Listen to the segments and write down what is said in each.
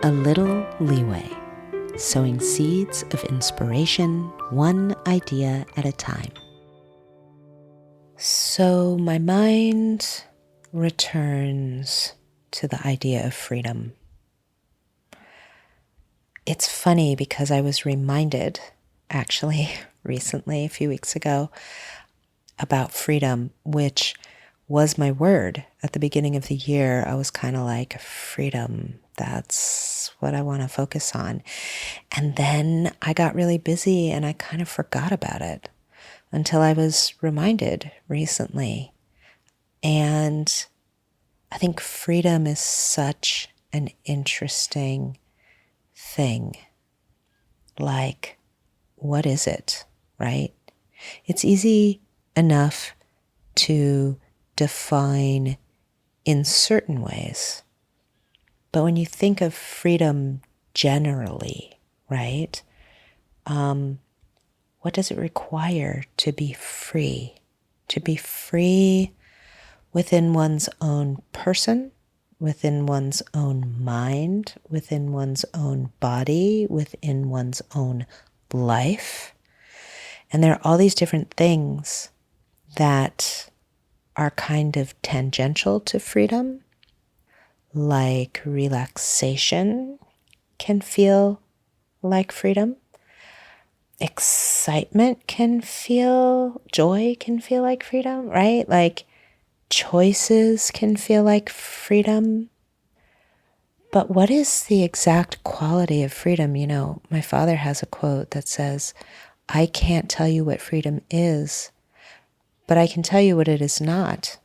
A little leeway, sowing seeds of inspiration, one idea at a time. So my mind returns to the idea of freedom. It's funny because I was reminded, actually, recently, a few weeks ago, about freedom, which was my word. At the beginning of the year, I was kind of like, freedom, that's what I want to focus on. And then I got really busy and I kind of forgot about it until I was reminded recently. And I think freedom is such an interesting thing. Like, what is it, right? It's easy enough to define in certain ways. But when you think of freedom generally, right? What does it require to be free? To be free within one's own person, within one's own mind, within one's own body, within one's own life. And there are all these different things that are kind of tangential to freedom, like relaxation can feel like freedom. Excitement can feel, joy can feel like freedom, right? Like choices can feel like freedom. But what is the exact quality of freedom? You know, my father has a quote that says, I can't tell you what freedom is, but I can tell you what it is not.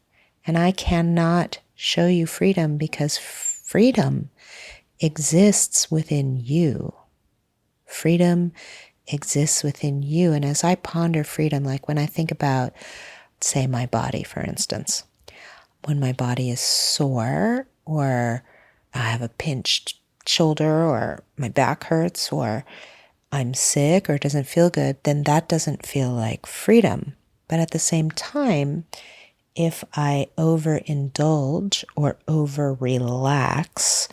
And I cannot show you freedom because freedom exists within you. Freedom exists within you. And as I ponder freedom, like when I think about, say, my body, for instance, when my body is sore or I have a pinched shoulder or my back hurts or I'm sick or it doesn't feel good, then that doesn't feel like freedom. But at the same time, if I overindulge or over-relax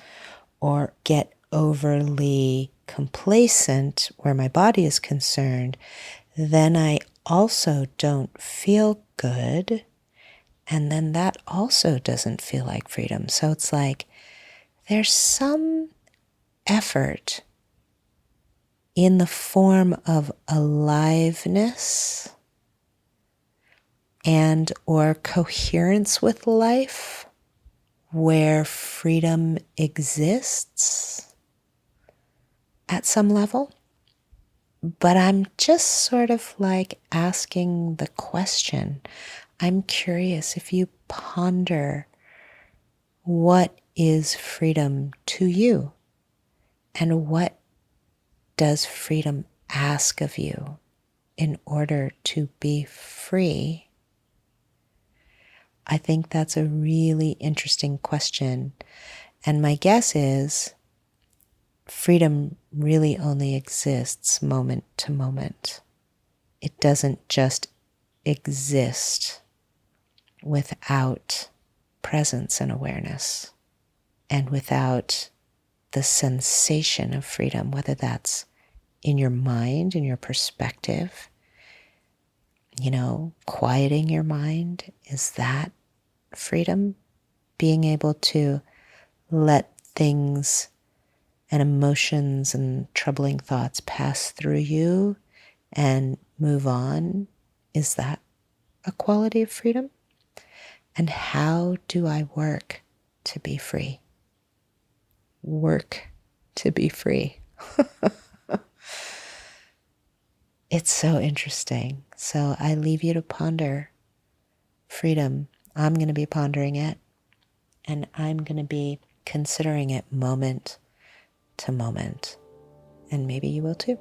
or get overly complacent where my body is concerned, then I also don't feel good. And then that also doesn't feel like freedom. So it's like there's some effort in the form of aliveness and or coherence with life where freedom exists at some level. But I'm just sort of like asking the question. I'm curious if you ponder what is freedom to you and what does freedom ask of you in order to be free? I think that's a really interesting question. And my guess is freedom really only exists moment to moment. It doesn't just exist without presence and awareness and without the sensation of freedom, whether that's in your mind, in your perspective, quieting your mind. Is that freedom? Being able to let things and emotions and troubling thoughts pass through you and move on. Is that a quality of freedom? And how do I work to be free? Work to be free. It's so interesting. So I leave you to ponder freedom. I'm going to be pondering it, and I'm going to be considering it moment to moment. And maybe you will too.